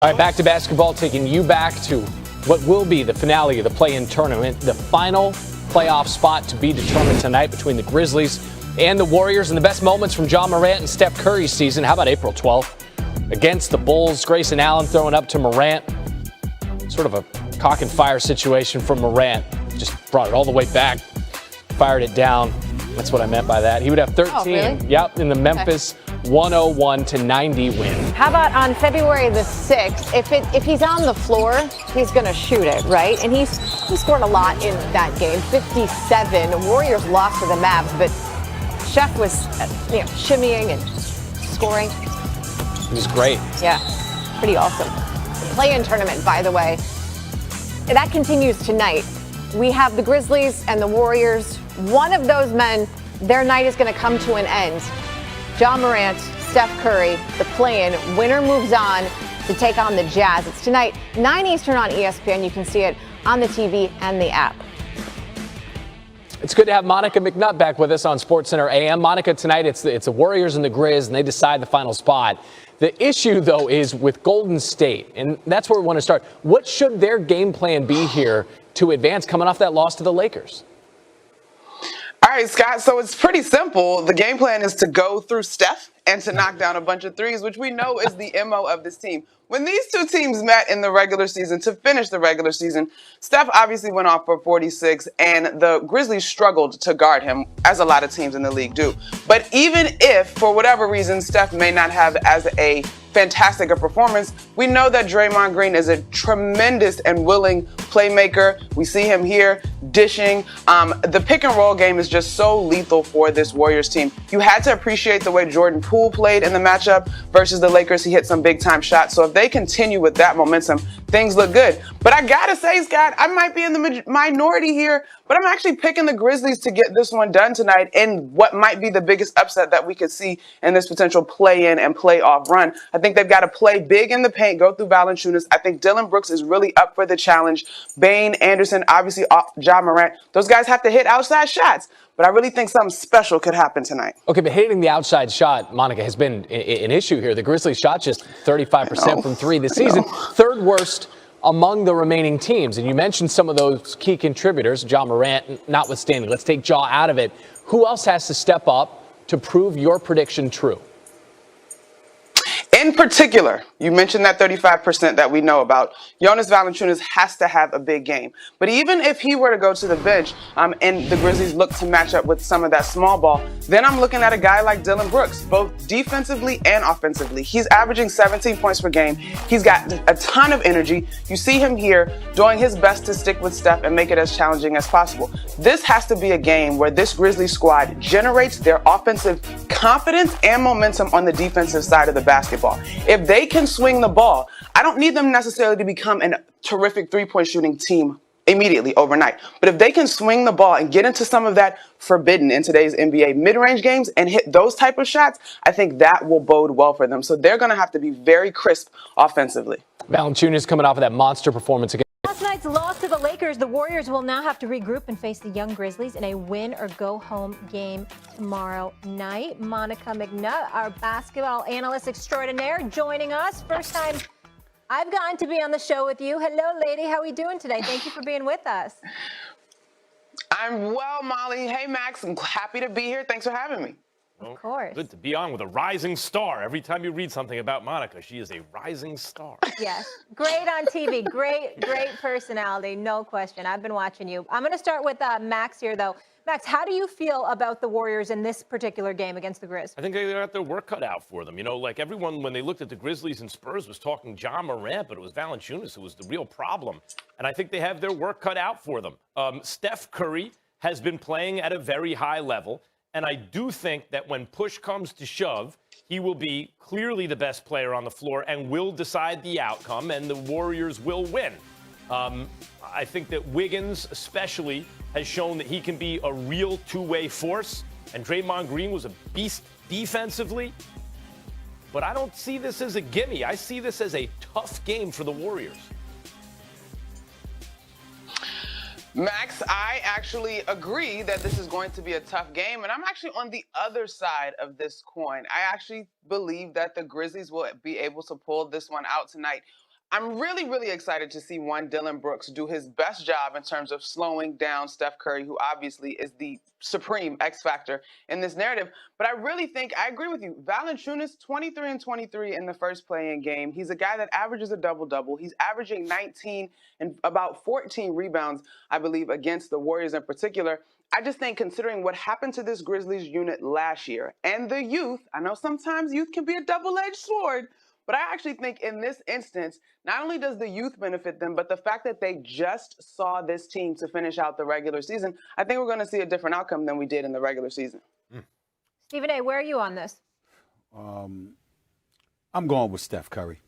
All right, back to basketball, taking you back to what will be the finale of the play-in tournament, the final playoff spot to be determined tonight between the Grizzlies and the Warriors, and the best moments from Ja Morant and Steph Curry's season. How about April 12th against the Bulls? Grayson Allen throwing up to Morant. Sort of a cock and fire situation from Morant. Just brought it all the way back, fired it down. That's what I meant by that. He would have 13. Oh, really? Yep, in the Memphis 101-90 win. How about on February the 6th? If he's on the floor, he's going to shoot it, right? And he scored a lot in that game, 57. The Warriors lost to the Mavs, but Chef was shimmying and scoring. It was great. Yeah, pretty awesome. Play-in tournament, by the way. That continues tonight. We have the Grizzlies and the Warriors. One of those men, their night is going to come to an end. Ja Morant, Steph Curry, the play-in. Winner moves on to take on the Jazz. It's tonight, 9 Eastern on ESPN. You can see it on the TV and the app. It's good to have Monica McNutt back with us on SportsCenter AM. Monica, tonight it's the Warriors and the Grizz, and they decide the final spot. The issue, though, is with Golden State, and that's where we want to start. What should their game plan be here to advance coming off that loss to the Lakers? All right, Scott, so it's pretty simple. The game plan is to go through Steph and to knock down a bunch of threes, which we know is the MO of this team. When these two teams met in the regular season to finish the regular season, Steph obviously went off for 46, and the Grizzlies struggled to guard him, as a lot of teams in the league do. But even if, for whatever reason, Steph may not have as a fantastic a performance, we know that Draymond Green is a tremendous and willing playmaker. We see him here dishing. The pick and roll game is just so lethal for this Warriors team. You had to appreciate the way Jordan Poole played in the matchup versus the Lakers. He hit some big time shots. So if they continue with that momentum, things look good. But I gotta say, Scott, I might be in the minority here, but I'm actually picking the Grizzlies to get this one done tonight in what might be the biggest upset that we could see in this potential play-in and playoff run. I think they've got to play big in the paint, go through Valanciunas. I think Dillon Brooks is really up for the challenge. Bane, Anderson, obviously Ja Morant. Those guys have to hit outside shots. But I really think something special could happen tonight. Okay, but hitting the outside shot, Monica, has been an issue here. The Grizzlies shot just 35% from three this season, third worst among the remaining teams. And you mentioned some of those key contributors, Ja Morant notwithstanding. Let's take Ja out of it. Who else has to step up to prove your prediction true? In particular, you mentioned that 35% that we know about. Jonas Valanciunas has to have a big game. But even if he were to go to the bench and the Grizzlies look to match up with some of that small ball, then I'm looking at a guy like Dillon Brooks, both defensively and offensively. He's averaging 17 points per game. He's got a ton of energy. You see him here doing his best to stick with Steph and make it as challenging as possible. This has to be a game where this Grizzlies squad generates their offensive confidence and momentum on the defensive side of the basketball. If they can swing the ball, I don't need them necessarily to become a terrific three-point shooting team immediately overnight. But if they can swing the ball and get into some of that forbidden in today's NBA mid-range games and hit those type of shots, I think that will bode well for them. So they're going to have to be very crisp offensively. Valanciunas coming off of that monster performance against Last night's loss to the Lakers, the Warriors will now have to regroup and face the young Grizzlies in a win-or-go-home game tomorrow night. Monica McNutt, our basketball analyst extraordinaire, joining us. First time I've gotten to be on the show with you. Hello, lady. How are we doing today? Thank you for being with us. I'm well, Molly. Hey, Max. I'm happy to be here. Thanks for having me. Of course. Good to be on with a rising star. Every time you read something about Monica, she is a rising star. Yes. Great on TV. Great personality. No question. I've been watching you. I'm going to start with Max here, though. Max, how do you feel about the Warriors in this particular game against the Grizz? I think they got their work cut out for them. You know, like everyone, when they looked at the Grizzlies and Spurs, was talking Ja Morant, but it was Valanciunas who was the real problem. And I think they have their work cut out for them. Steph Curry has been playing at a very high level. And I do think that when push comes to shove, he will be clearly the best player on the floor and will decide the outcome, and the Warriors will win. I think that Wiggins especially has shown that he can be a real two-way force, and Draymond Green was a beast defensively. But I don't see this as a gimme. I see this as a tough game for the Warriors. Max, I actually agree that this is going to be a tough game, and I'm actually on the other side of this coin. I actually believe that the Grizzlies will be able to pull this one out tonight. I'm really, really excited to see Dillon Brooks do his best job in terms of slowing down Steph Curry, who obviously is the supreme X factor in this narrative. But I really think I agree with you. Valanciunas, 23 and 23 in the first play-in game. He's a guy that averages a double-double. He's averaging 19 and about 14 rebounds, I believe, against the Warriors in particular. I just think considering what happened to this Grizzlies unit last year and the youth, I know sometimes youth can be a double-edged sword, but I actually think in this instance, not only does the youth benefit them, but the fact that they just saw this team to finish out the regular season, I think we're going to see a different outcome than we did in the regular season. Stephen A., where are you on this? I'm going with Steph Curry.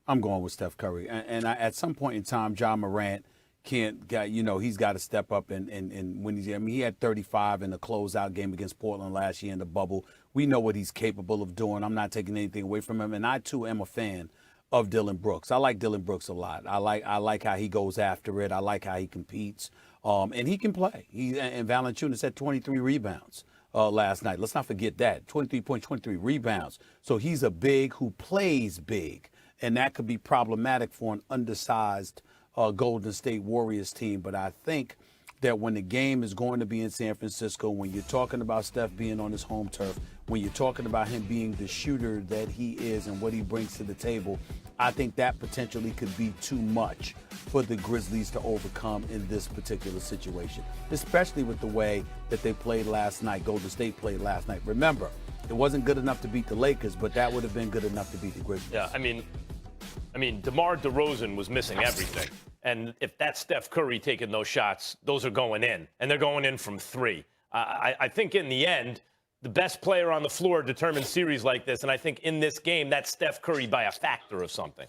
And at some point in time, Ja Morant he's got to step up and when he had 35 in the closeout game against Portland last year in the bubble. We know what he's capable of doing. I'm not taking anything away from him. And I, too, am a fan of Dillon Brooks. I like Dillon Brooks a lot. I like how he goes after it. I like how he competes. And he can play. And Valanciunas had 23 rebounds last night. Let's not forget that. 23 points, 23 rebounds. So he's a big who plays big. And that could be problematic for an undersized Golden State Warriors team. But I think that when the game is going to be in San Francisco, when you're talking about Steph being on his home turf, when you're talking about him being the shooter that he is and what he brings to the table, I think that potentially could be too much for the Grizzlies to overcome in this particular situation, especially with the way that they played last night, Golden State played last night. Remember, it wasn't good enough to beat the Lakers, but that would have been good enough to beat the Grizzlies. Yeah, I mean, DeMar DeRozan was missing everything. And if that's Steph Curry taking those shots, those are going in. And they're going in from three. I think in the end, the best player on the floor determines series like this. And I think in this game, that's Steph Curry by a factor of something.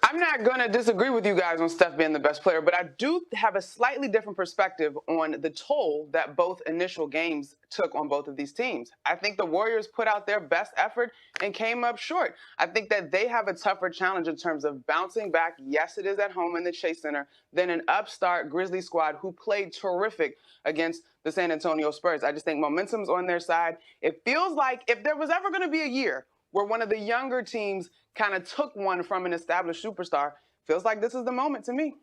I'm not going to disagree with you guys on Steph being the best player, but I do have a slightly different perspective on the toll that both initial games took on both of these teams. I think the Warriors put out their best effort and came up short. I think that they have a tougher challenge in terms of bouncing back. Yes, it is at home in the Chase Center, than an upstart Grizzlies squad who played terrific against the San Antonio Spurs. I just think momentum's on their side. It feels like if there was ever going to be a year where one of the younger teams kind of took one from an established superstar, feels like this is the moment to me.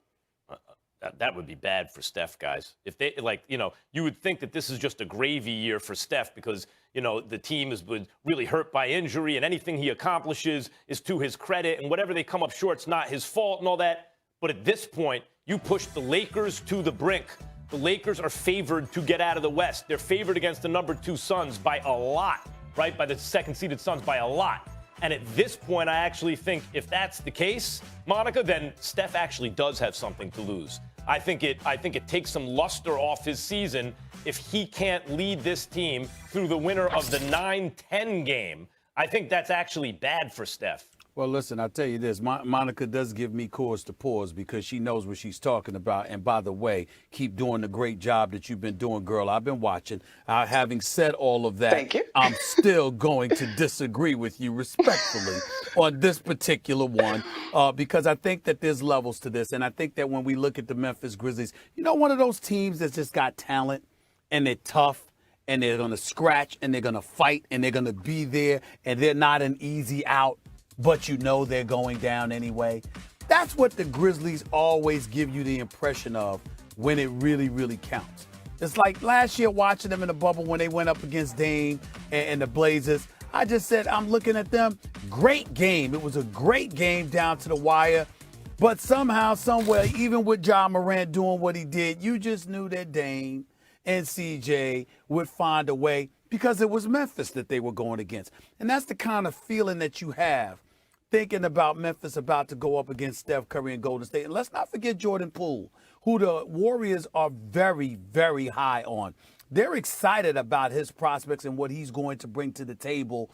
That would be bad for Steph, guys. If they, you would think that this is just a gravy year for Steph because, the team has been really hurt by injury and anything he accomplishes is to his credit and whatever they come up short, it's not his fault and all that. But at this point, you push the Lakers to the brink. The Lakers are favored to get out of the West. They're favored against the number 2 Suns by a lot, right? By the second-seeded Suns by a lot. And at this point, I actually think if that's the case, Monica, then Steph actually does have something to lose. I think it takes some luster off his season if he can't lead this team through the winner of the 9-10 game. I think that's actually bad for Steph. Well, listen, I'll tell you this. Monica does give me cause to pause because she knows what she's talking about. And by the way, keep doing the great job that you've been doing, girl. I've been watching. Having said all of that, thank you. I'm still going to disagree with you respectfully on this particular one because I think that there's levels to this. And I think that when we look at the Memphis Grizzlies, one of those teams that's just got talent and they're tough and they're going to scratch and they're going to fight and they're going to be there and they're not an easy out, but they're going down anyway. That's what the Grizzlies always give you the impression of when it really, really counts. It's like last year watching them in the bubble when they went up against Dame and the Blazers. I just said, I'm looking at them. Great game. It was a great game down to the wire. But somehow, somewhere, even with Ja Morant doing what he did, you just knew that Dame and CJ would find a way because it was Memphis that they were going against. And that's the kind of feeling that you have thinking about Memphis about to go up against Steph Curry and Golden State. And let's not forget Jordan Poole, who the Warriors are very, very high on. They're excited about his prospects and what he's going to bring to the table.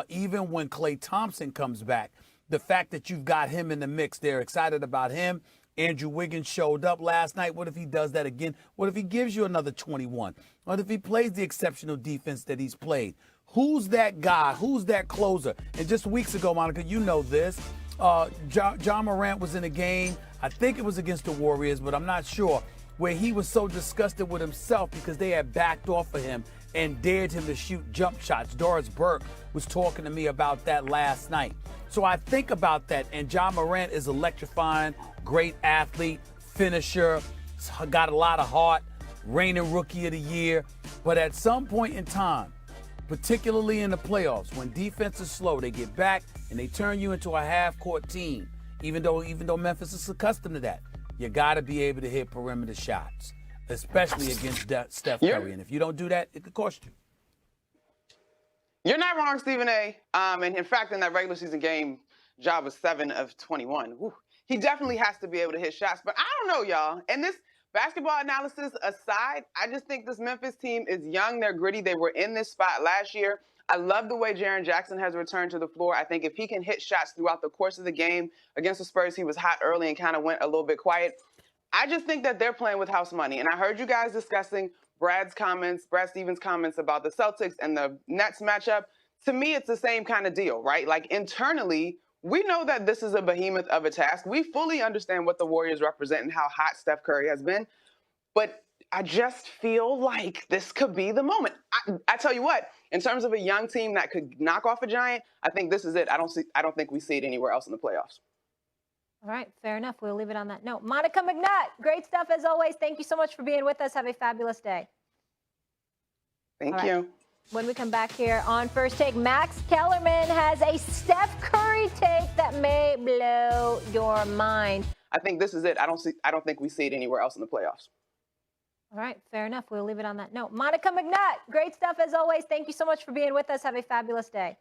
Even when Klay Thompson comes back, the fact that you've got him in the mix, they're excited about him. Andrew Wiggins showed up last night. What if he does that again? What if he gives you another 21? What if he plays the exceptional defense that he's played? Who's that guy? Who's that closer? And just weeks ago, Monica, you know this. Ja Morant was in a game, I think it was against the Warriors, but I'm not sure, where he was so disgusted with himself because they had backed off of him and dared him to shoot jump shots. Doris Burke was talking to me about that last night. So I think about that, and Ja Morant is electrifying, great athlete, finisher, got a lot of heart, reigning rookie of the year. But at some point in time, particularly in the playoffs, when defense is slow, they get back and they turn you into a half-court team. Even though Memphis is accustomed to that, you got to be able to hit perimeter shots, especially against Steph Curry. And if you don't do that, it could cost you. You're not wrong, Stephen A. And in fact, in that regular season game, Ja was 7 of 21. Whew. He definitely has to be able to hit shots. But I don't know, y'all. And this basketball analysis aside, I just think this Memphis team is young. They're gritty. They were in this spot last year. I love the way Jaren Jackson has returned to the floor. I think if he can hit shots throughout the course of the game against the Spurs, he was hot early and kind of went a little bit quiet. I just think that they're playing with house money. And I heard you guys discussing Brad Stevens' comments about the Celtics and the Nets matchup. To me, it's the same kind of deal, right? Like internally, we know that this is a behemoth of a task. We fully understand what the Warriors represent and how hot Steph Curry has been. But I just feel like this could be the moment. I tell you what, in terms of a young team that could knock off a giant, I think this is it. I don't think we see it anywhere else in the playoffs. All right, fair enough. We'll leave it on that note. Monica McNutt, great stuff as always. Thank you so much for being with us. Have a fabulous day. Thank you. When we come back here on First Take, Max Kellerman has a Steph Curry take that may blow your mind. I think this is it. I don't think we see it anywhere else in the playoffs. All right, fair enough. We'll leave it on that note. Monica McNutt, great stuff as always. Thank you so much for being with us. Have a fabulous day.